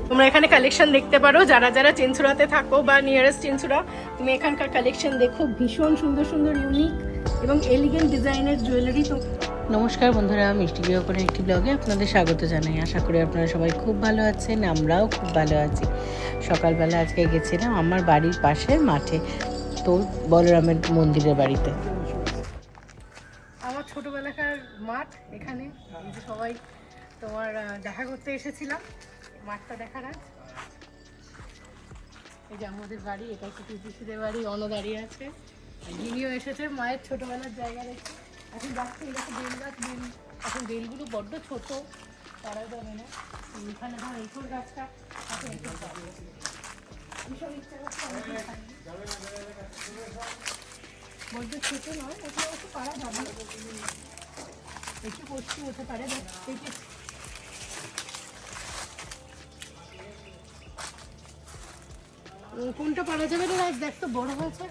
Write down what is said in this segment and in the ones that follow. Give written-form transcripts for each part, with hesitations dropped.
তোমরা এখানে কালেকশন দেখতে পারো, যারা যারা চেনসুরাতে থাকো বা নিয়ারেস্ট চেনসুরা, তুমি এখানকার কালেকশন দেখো, ভীষণ সুন্দর সুন্দর ইউনিক এবং এলিগেন্ট ডিজাইনের জুয়েলারি। তো নমস্কার বন্ধুরা, মিষ্টি গৃহকোণের একটি ব্লগে আপনাদের স্বাগত জানাই। আশা করি আপনারা সবাই খুব ভালো আছেন, আমরাও খুব ভালো আছি। সকালবেলা আজকে গেছিলাম আমার বাড়ির পাশের মাঠে, তো বলরামের মন্দিরের বাড়িতে। আমার ছোটবেলাকার মাঠ এখানে, সবাই তোমার দেখা করতে এসেছিলাম, মাঠটা দেখার। আজ এই যে আমাদের বাড়ি, এটা হচ্ছে পিসিদের বাড়ি, অন্য দাঁড়িয়ে আছে, গিনিও এসেছে মায়ের ছোটবেলার জায়গা রেখে। এখন যাচ্ছে এরকম বেল গাছ, বেল, এখন বেলগুলো বড্ড ছোট, তারা যাবে না। এখানে ধর এইসব গাছটা আছে, এইসব ভীষণ ইচ্ছা করছে, বড্ড ছোট নয়, ওটা একটু পারা যাবে, একটু কষ্টি হতে পারে। কোনটা পারা যাবে না, দেখ তো বড় হয়েছে,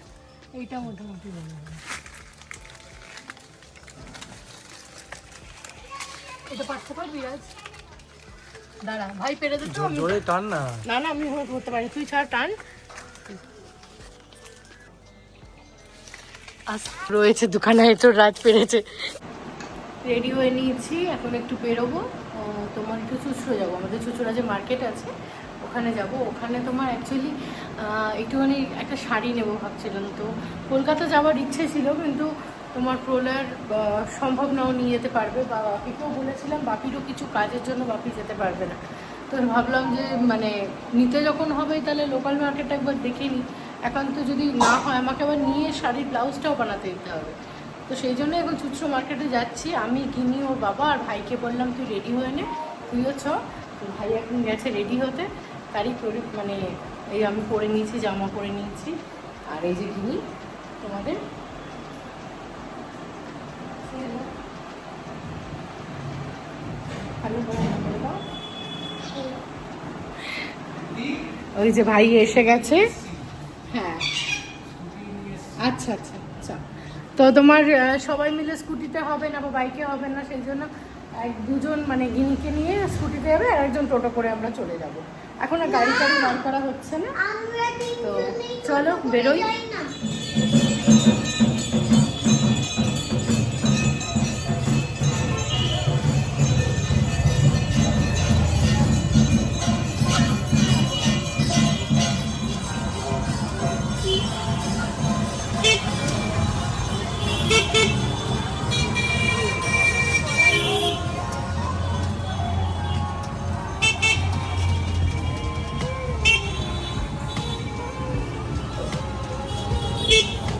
এইটা মোটামুটি বড় হবে। এটা পারতে পারবি আজ? দাঁড়া ভাই, পেরে দিচ্ছ, জোরে টান না। না না, আমি ধরতে পারি, তুই ছাড়, টান। আজ রয়েছে দোকানে, তো রাত পেরেছে। রেডি হয়ে নিয়েছি, এখন একটু বেরোবো। তোমার একটু চুচড়ো যাবো, আমাদের চুচড়া যে মার্কেট আছে ওখানে যাব। ওখানে তোমার অ্যাকচুয়ালি একটুখানি একটা শাড়ি নেবো ভাবছিলাম। তো কলকাতা যাওয়ার ইচ্ছে ছিল, কিন্তু তোমার প্রলয়ের সম্ভব নাও নিয়ে যেতে পারবে, বা বাপিকেও বলেছিলাম, বাপিরও কিছু কাজের জন্য বাপি যেতে পারবে না। তো ভাবলাম যে মানে নিতে যখন হবে তাহলে লোকাল মার্কেটটা একবার দেখে নিই। একান্ত যদি না হয় আমাকে আবার নিয়ে শাড়ির ব্লাউজটাও বানাতে দিতে হবে। তো সেই জন্য এখন চুচড়ো মার্কেটে যাচ্ছি। আমি, গিনি, ওর বাবা আর ভাইকে বললাম তুই রেডি হয়ে নে, তুইও চ। তো ভাই এখন গেছে রেডি হতে, তারই মানে এই আমি পরে নিয়েছি, জামা পরে নিয়েছি। আর এই যে গিনি তোমাদের ওই যে ভাই এসে গেছে। হ্যাঁ, আচ্ছা আচ্ছা আচ্ছা। তো তোমার সবাই মিলে স্কুটিতে হবে না বা বাইকে হবে না, সেই জন্য দুজন মানে গিনিকে নিয়ে স্কুটিতে যাবে, আর একজন টোটো করে আমরা চলে যাব। এখন আর গাড়ি টাড়ি বার করা হচ্ছে না, তো চলো বেরোই।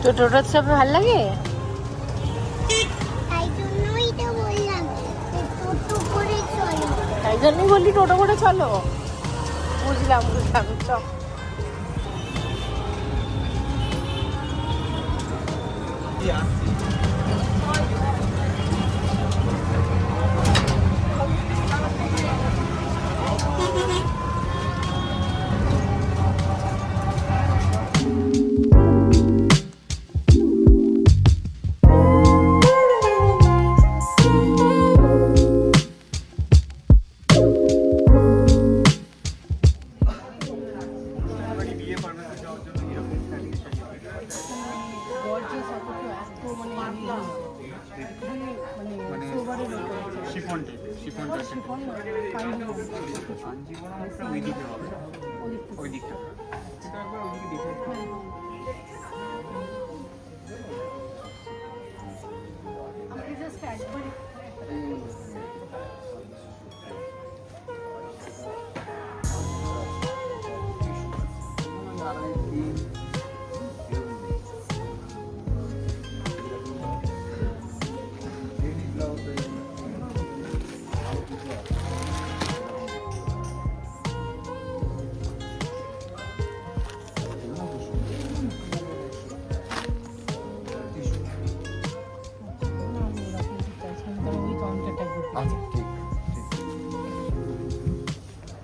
তো টোটোর চাপে ভালো লাগে, তাই জন্যই বললি টোটো করে চলো। বুঝলাম বুঝলাম, চল।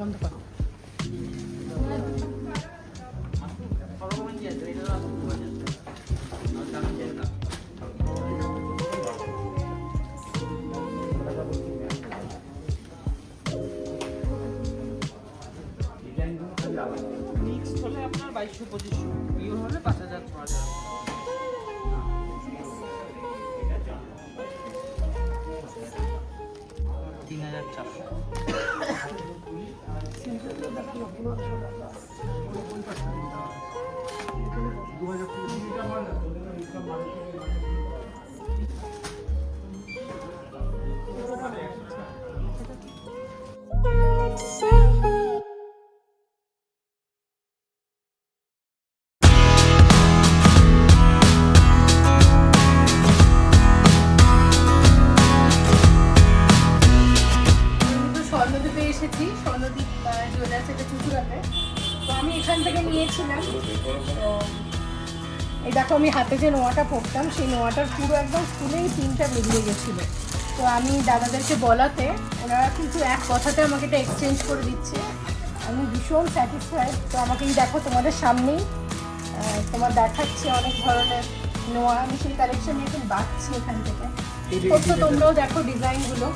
বন্ধ করো। মিক্সড হলে আপনার 2200-2500, পিওর হলে 5000-6000। 3400। স্বর্ণদ্বীপে এসেছি, স্বর্ণদ্বীপ জুয়েলার্স, এটা চুচুড়াতে। তো আমি এখান থেকে নিয়েছিলাম, তো এই দেখো আমি হাতে যে নোয়াটা পরতাম সেই নোয়াটার পুরো একদম ফুলেই পিনটা বেরিয়ে গেছিলো। তো আমি দাদাদেরকে বলাতে ওনারা কিন্তু এক কথাতে আমাকে এটা এক্সচেঞ্জ করে দিচ্ছে। আমি ভীষণ স্যাটিসফাইড। তো আমাকে এই দেখো তোমাদের সামনেই তোমার দেখাচ্ছে অনেক ধরনের নোয়া, আমি সেই কালেকশন এখন বাঁচছি এখান থেকে। তো তোমরাও দেখো ডিজাইনগুলো,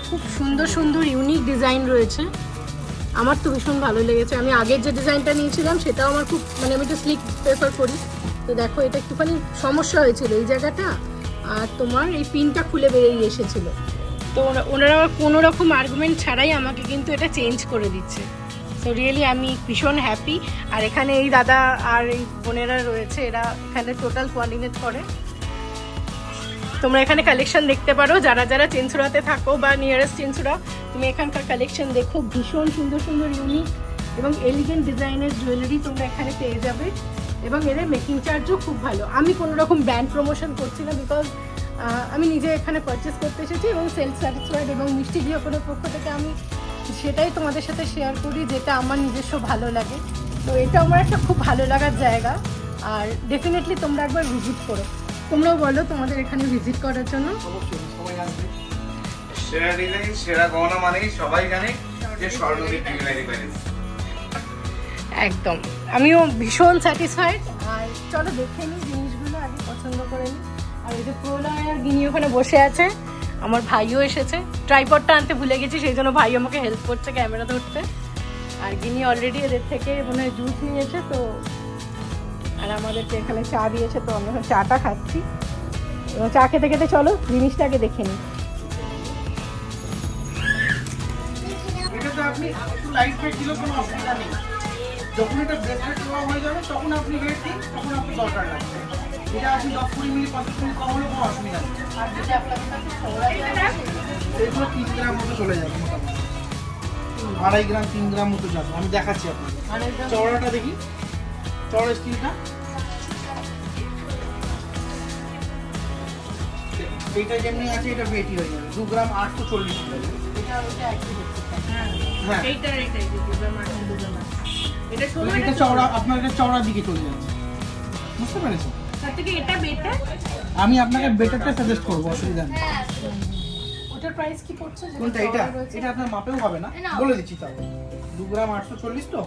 খুব সুন্দর সুন্দর ইউনিক ডিজাইন রয়েছে। আমার তো ভীষণ ভালো লেগেছে। আমি আগের যে ডিজাইনটা নিয়েছিলাম সেটাও আমার খুব, মানে আমি একটু স্লিক প্রেফার করি। তো দেখো এটা একটুখানি সমস্যা হয়েছিল এই জায়গাটা, আর তোমার এই পিনটা খুলে বেরিয়ে এসেছিলো। তো ওনারা কোনো রকম আর্গুমেন্ট ছাড়াই আমাকে কিন্তু এটা চেঞ্জ করে দিচ্ছে। সো রিয়েলি আমি ভীষণ হ্যাপি। আর এখানে এই দাদা আর এই বোনেরা রয়েছে, এরা এখানে টোটাল কোঅর্ডিনেট করে। তোমরা এখানে কালেকশন দেখতে পারো, যারা যারা চেনসুরাতে থাকো বা নিয়ারেস্ট চেনসুরা, তুমি এখানকার কালেকশন দেখো। ভীষণ সুন্দর সুন্দর ইউনিক এবং এলিগেন্ট ডিজাইনের জুয়েলারি তোমরা এখানে পেয়ে যাবে। এবং এদের মেকিং চার্জও খুব ভালো। আমি কোনো রকম ব্র্যান্ড প্রমোশন করছি না, বিকজ আমি নিজে এখানে পারচেস করতে এসেছি এবং সেলফ স্যাটিসফাইড। এবং মিষ্টি গৃহকোণের পক্ষ থেকে আমি সেটাই তোমাদের সাথে শেয়ার করি যেটা আমার নিজস্ব ভালো লাগে। তো এটা আমার একটা খুব ভালো লাগার জায়গা, আর ডেফিনেটলি তোমরা একবার ভিজিট করো। তোমরাও বলো তোমাদের এখানে ভিজিট করার জন্য। সেরা ডিজাইন, সেরা গহনা মানেই সবাই জানে যে স্বর্ণদ্বীপ জুয়েলারি প্যালেস। একদম, আমিও ভীষণ স্যাটিসফাইড। আর চলো দেখে নিই জিনিসগুলো, আগে পছন্দ করে নিই। আর এই যে প্রলয় আর গিনি ওখানে বসে আছে, আমার ভাইও এসেছে। ট্রাইপডটা আনতে ভুলে গেছি, সেই জন্য ভাই আমাকে হেল্প করছে ক্যামেরা ধরতে। আর গিনি অলরেডি এদের থেকে মনে হয় জুস নিয়েছে। তো আর আমাদেরকে এখানে চা দিয়েছে, তো আমি এখন চাটা খাচ্ছি। এবং চা খেতে খেতে চলো জিনিসটাকে দেখে নিই। এটাতে আপনি একটু লাইট ওয়েট দিলেও কোনো অসুবিধা নেই। যখন এটা ব্রেসলেট দেওয়া হয়ে যাবে তখন আপনি ওয়েট দিন, তখন আপনার দরকার লাগবে। এটা আপনি 10-20 মিনিট 50 মিনিট কম হলেও কোনো অসুবিধা নেই। আর যেটা আপনাদের কাছে সৌরা এগুলো 3 গ্রাম মতো চলে যাবে মোটামুটি, 2.5 গ্রাম 3 গ্রাম মতো যাবে। আমি দেখাচ্ছি আপনাকে চওড়াটা দেখি, চওড়া স্টিলটা এইটা যেমনি আছে এটা ওয়েটই হয়ে যাবে 2 গ্রাম 840 হয়ে যাবে। হ্যাঁ এটা চওড়া, আপনার এটা চওড়ার দিকে চলে যাচ্ছে, বুঝতে পেরেছেন? তার থেকে এটা বেটার। আমি আপনাকে বেটারটা সাজেস্ট করবো, অসুবিধা নেই। ওটার প্রাইস কি পড়ছে? কোনটা? এটা এটা আপনার মাপেও হবে না, বলে দিচ্ছি তাও। 2 গ্রাম 840 তো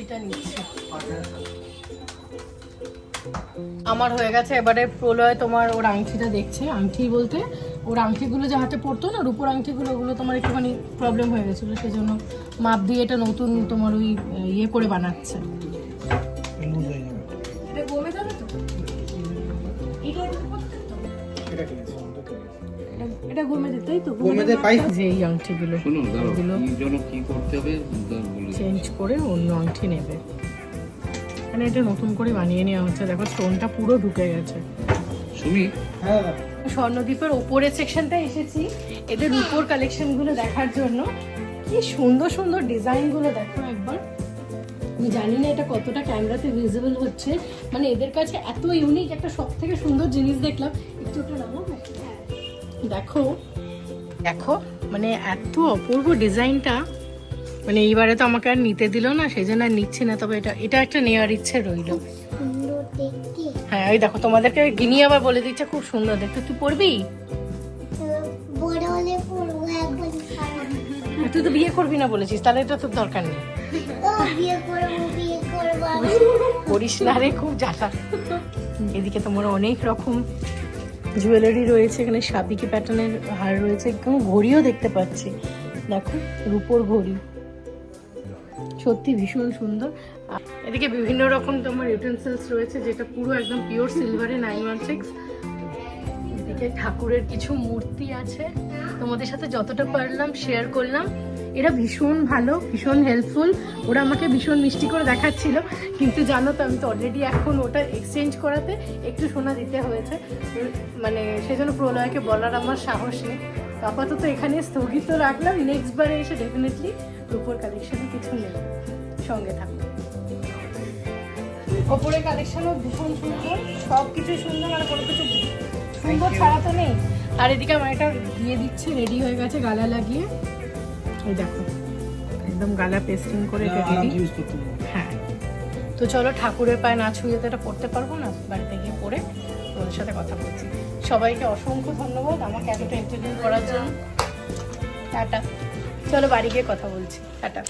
এটা নিচ্ছি। আমার হয়ে গেছে। এবারে প্রলয় তোমার ওর আংটিটা দেখছে। আংটি বলতে ওর আংটিগুলো যে হাতে পড়তো না, রূপোর আংটিগুলো, ওগুলো তোমার একটুখানি প্রবলেম হয়ে গেছিলো, সেই জন্য মাপ দিয়ে এটা নতুন তোমার ওই ইয়ে করে বানাচ্ছে। লুজ হয়ে যাবে। এটা গমে যাবে তো? এটা করতে তো? এটা ঠিক আছে, এটা গমে দিতেই তো? গমেদের পাই যে এই আংটিগুলো এগুলো কি করতে হবে চেঞ্জ করে অন্য আংটি নেবে। মানে এটা নতুন করে বানিয়ে নেওয়া হচ্ছে। দেখো স্টোনটা পুরো ঢুকে গেছে। শুনি। হ্যাঁ স্বর্ণদ্বীপের ওপরের সেকশনটা এসেছি এদের রূপোর কালেকশনগুলো দেখার জন্য। কি সুন্দর সুন্দর ডিজাইনগুলো দেখো একবার। আমি জানি না এটা কতটা ক্যামেরাতে ভিজিবল হচ্ছে, মানে এদের কাছে এত ইউনিক একটা সব থেকে সুন্দর জিনিস দেখলাম। একটু একটা নামাবো? দেখো দেখো, মানে এত অপূর্ব ডিজাইনটা। মানে এইবারে তো আমাকে আর নিতে দিল না, সেই জন্য আর নিচ্ছি না। তবে এটা একটা নেওয়ার ইচ্ছে রইল। হ্যাঁ ওই দেখো, তোমাদেরকে গিনি আবার বলে দিচ্ছে খুব সুন্দর দেখতে। তুই পরবি? তুই তো বিয়ে করবি না বলেছিস, তাহলে এটা তোর দরকার নেই। করিস না রে, খুব জ্বালা। এদিকে তোমার অনেক রকম জুয়েলারি রয়েছে। এখানে সাবিকি প্যাটার্নের হার রয়েছে, ঘড়িও দেখতে পাচ্ছি। দেখো রূপোর ঘড়ি, সত্যি ভীষণ সুন্দর। আর এদিকে বিভিন্ন রকম তোমার ইউটেন্সিলস রয়েছে, যেটা পুরো একদম পিওর সিলভারে 916। এদিকে ঠাকুরের কিছু মূর্তি আছে, তোমাদের সাথে যতটা পারলাম শেয়ার করলাম। এরা ভীষণ ভালো, ভীষণ হেল্পফুল। ওরা আমাকে ভীষণ মিষ্টি করে দেখাচ্ছিল, কিন্তু জানো তো আমি তো অলরেডি এখন ওটা এক্সচেঞ্জ করাতে একটু সোনা দিতে হয়েছে, মানে সেজন্য প্রলয়কে বলার আমার সাহস নেই। তো আপাতত এখানে স্থগিত রাখলাম, নেক্সট বারে এসে ডেফিনেটলি রূপোর কালেকশনে কিছু নেই, সঙ্গে থাকবে। ওপরে কালেকশনও ভীষণ সুন্দর, সব কিছু সুন্দর, আর কোনো কিছু সুন্দর ছাড়া তো নেই। আর এদিকে আমার এটা দিয়ে দিচ্ছে, রেডি হয়ে গেছে গালা লাগিয়ে। এই দেখো একদম গালা পেস্টিং করে এটা রেডি। হ্যাঁ, তো চলো ঠাকুরের পায়ে না ছুঁয়ে তো এটা পড়তে পারবো না, বাড়িতে গিয়ে পরে তোমাদের সাথে কথা বলছি। সবাইকে অসংখ্য ধন্যবাদ আমাকে এতটা এন্টারটেইন করার জন্য। টাটা, চলো বাড়ি গিয়ে কথা বলছি। টাটা।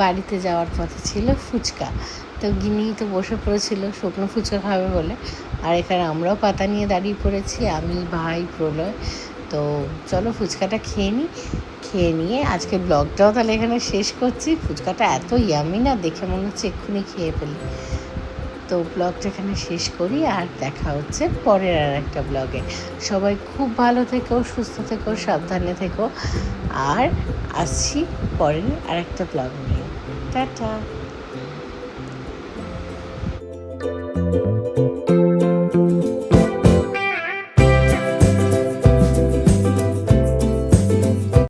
বাড়িতে যাওয়ার পথে ছিল ফুচকা, তো গিনি তো বসে পড়েছিল শুকনো ফুচকা খাবে বলে, আর এখানে আমরাও পাতা নিয়ে দাঁড়িয়ে পড়েছি, আমি, ভাই, প্রলয়। তো চলো ফুচকাটা খেয়ে নিই, খেয়ে নিয়ে আজকে ব্লগটাও তাহলে এখানে শেষ করছি। ফুচকাটা এত ইয়ামি না, দেখে মনে হচ্ছে এক্ষুনি খেয়ে ফেলি। তো ব্লগটা এখানে শেষ করি, আর দেখা হচ্ছে পরের আর একটা ব্লগে। সবাই খুব ভালো থেকো, সুস্থ থেকো, সাবধানে থেকো, আর আসছি পরের আর একটা ব্লগ নিয়ে। টাটা।